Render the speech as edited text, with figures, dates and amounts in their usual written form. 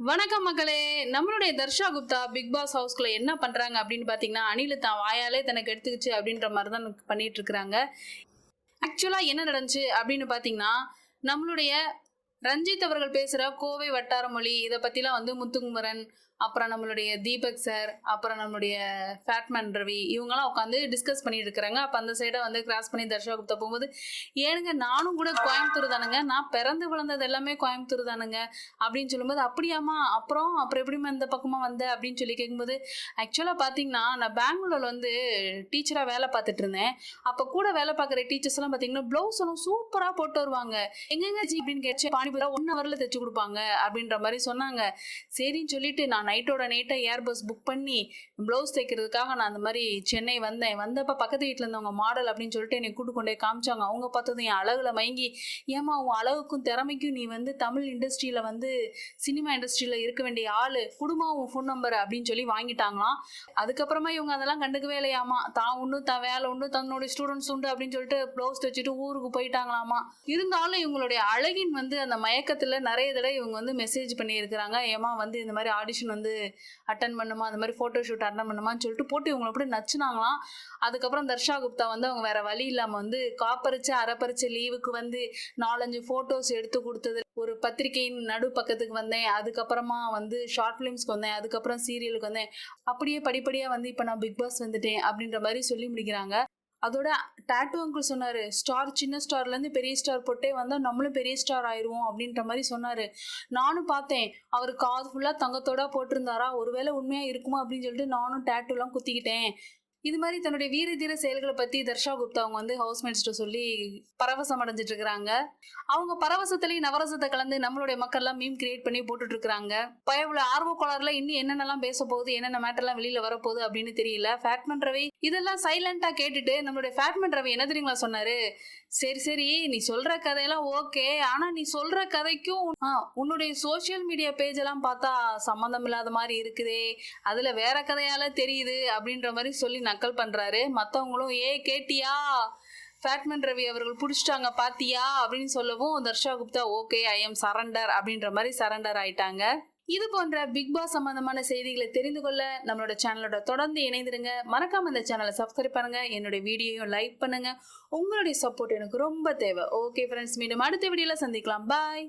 வணக்கம் மக்களே. நம்மளுடைய தர்ஷா குப்தா பிக் பாஸ் ஹவுஸ்குள்ள என்ன பண்றாங்க அப்படின்னு பாத்தீங்கன்னா, அணில் தான் வாயாலே தனக்கு எடுத்துக்கிச்சு அப்படின்ற மாதிரி தான் பண்ணிட்டு இருக்காங்க. ஆக்சுவலா என்ன நடந்துச்சு அப்படின்னு பாத்தீங்கன்னா, நம்மளுடைய ரஞ்சித் அவர்கள் பேசுற கோவை வட்டார மொழி இதை பத்திலாம் வந்து முத்துக்குமரன், அப்புறம் நம்மளுடைய தீபக் சார், அப்புறம் நம்மளுடைய ஃபேட்மேன் ரவி இவங்கெல்லாம் உட்காந்து டிஸ்கஸ் பண்ணிட்டு இருக்கிறாங்க. அப்போ அந்த சைடை வந்து கிராஸ் பண்ணி தர்ஷா குப்தா போகும்போது, ஏனுங்க நானும் கூட கோயம்புத்தூர் தானுங்க, நான் பிறந்து வளர்ந்தது எல்லாமே கோயம்புத்தூர் தானுங்க அப்படின்னு சொல்லும்போது, அப்படியாமா அப்புறம் எப்படிமா இந்த பக்கமாக வந்த அப்படின்னு சொல்லி கேட்கும்போது, ஆக்சுவலாக பார்த்தீங்கன்னா நான் பெங்களூரில் வந்து டீச்சராக வேலை பார்த்துட்டு இருந்தேன். அப்போ கூட வேலை பார்க்குற டீச்சர்ஸ் எல்லாம் பார்த்தீங்கன்னா ப்ளவுஸ் எல்லாம் சூப்பராக போட்டு வருவாங்க. எங்கெங்க ஜி அப்படின்னு கேட்டு பானிபூரா 1 ஹவரில் தைச்சு கொடுப்பாங்க அப்படின்ற மாதிரி சொன்னாங்க. சரின்னு சொல்லிட்டு நான் நைட்டோட நைட்டை ஏர் பஸ் புக் பண்ணி ப்ளவுஸ் தைக்கிறதுக்காக நான் அந்த மாதிரி சென்னை வந்தப்போ பக்கத்து வீட்டில் இருந்தவங்க மாடல் அப்படின்னு சொல்லிட்டு என்னை கூட்டு கொண்டே காமிச்சாங்க. அவங்க பார்த்ததும் என் அழகுல மயங்கி, ஏமா உன் அழகுக்கும் திறமைக்கும் நீ வந்து தமிழ் இண்டஸ்ட்ரியில் வந்து சினிமா இண்டஸ்ட்ரியில் இருக்க வேண்டிய ஆள், குடும்பம் உன் ஃபோன் நம்பர் அப்படின்னு சொல்லி வாங்கிட்டாங்களாம். அதுக்கப்புறமா இவங்க அதெல்லாம் கண்டுக்கவே இல்லையாமா. தான் ஒன்று தான் வேலை ஒன்று தன்னுடைய ஸ்டூடெண்ட்ஸ் உண்டு அப்படின்னு சொல்லிட்டு ப்ளவுஸ் தைச்சிட்டு ஊருக்கு போயிட்டாங்களாமா. இருந்தாலும் இவங்களுடைய அழகின் வந்து அந்த மயக்கத்தில் நிறைய தடவை இவங்க வந்து மெசேஜ் பண்ணியிருக்கிறாங்க. ஏமா வந்து இந்த மாதிரி ஆடிஷன் வந்து அட்டன் பண்ணுமா, அந்த மாதிரி ஃபோட்டோ ஷூட் அட்டன் பண்ணுமான்னு சொல்லிட்டு போட்டு இவங்களை அப்படி நச்சுனாங்களாம். அதுக்கப்புறம் தர்ஷா குப்தா வந்து அவங்க வேற வழி இல்லாமல் வந்து காப்பரிச்சு அரைப்பரிச்சு லீவுக்கு வந்து 4-5 ஃபோட்டோஸ் எடுத்து கொடுத்தது. ஒரு பத்திரிகையின் நடு பக்கத்துக்கு வந்தேன், அதுக்கப்புறமா வந்து ஷார்ட் ஃபிலிம்ஸ்க்கு வந்தேன், அதுக்கப்புறம் சீரியலுக்கு வந்தேன், அப்படியே படிப்படியாக வந்து இப்போ நான் பிக் பாஸ் வந்துட்டேன் அப்படின்ற மாதிரி சொல்லி முடிக்கிறாங்க. அதோட டாட்டூ அங்கிள் சொன்னாரு, ஸ்டார் சின்ன ஸ்டார்லேருந்து பெரிய ஸ்டார் போட்டே வந்தால் நம்மளும் பெரிய ஸ்டார் ஆயிடுவோம் அப்படின்ற மாதிரி சொன்னாரு. நானும் பார்த்தேன், அவர் காது ஃபுல்லாக தங்கத்தோட போட்டிருந்தாரா, ஒருவேளை உண்மையாக இருக்குமா அப்படின்னு சொல்லிட்டு நானும் டாட்டூலாம் குத்திக்கிட்டேன். இது மாதிரி தன்னுடைய வீர தீர செயல்களை பத்தி தர்ஷா குப்தா அவங்க வந்து ஹவுஸ்மேட்ஸ்ட சொல்லி பரவசம் அடைஞ்சிட்டு இருக்கிறாங்க. அவங்க பரவசத்திலேயே நவரசத்தை கலந்து நம்மளுடைய மக்கள் எல்லாம் மீம் கிரியேட் பண்ணி போட்டுட்டு இருக்காங்க. பயவுல ஆர்வ கோளாறுல இன்னும் என்னென்னலாம் பேச போகுது, என்னென்ன மேட்டர்லாம் வெளியில வரப்போகுது அப்படின்னு தெரியல. ஃபேட்மேன் ரவி இதெல்லாம் சைலண்டா கேட்டுட்டு நம்மளுடைய ஃபேட்மேன் ரவி என்ன தெரியுங்களா சொன்னாரு, சரி நீ சொல்ற கதையெல்லாம் ஓகே, ஆனா நீ சொல்ற கதைக்கும் உன்னுடைய சோசியல் மீடியா பேஜ் எல்லாம் பார்த்தா சம்மந்தம் இல்லாத மாதிரி இருக்குதே, அதுல வேற கதையால தெரியுது அப்படின்ற மாதிரி சொல்லி நக்கல் பண்றாரு. மத்தவங்களும் கேட்டியா ஃபேட்மேன் ரவி அவர்கள் பிடிச்சிட்டாங்க பாத்தியா அப்படின்னு சொல்லவும் Darsha Gupta okay I am surrender அப்படின்ற மாதிரி சரண்டர் ஆயிட்டாங்க. இது போன்ற பிக் பாஸ் சம்பந்தமான செய்திகளை தெரிந்து கொள்ள நம்மளோட சேனலோட தொடர்ந்து இணைந்திருங்க. மறக்காம இந்த சேனலை சப்ஸ்கிரைப் பண்ணுங்க, என்னோட வீடியோயும் லைக் பண்ணுங்க. உங்களுடைய சப்போர்ட் எனக்கு ரொம்ப தேவை. ஓகே ஃப்ரெண்ட்ஸ், மீண்டும் அடுத்த வீடியோல சந்திக்கலாம். பாய்.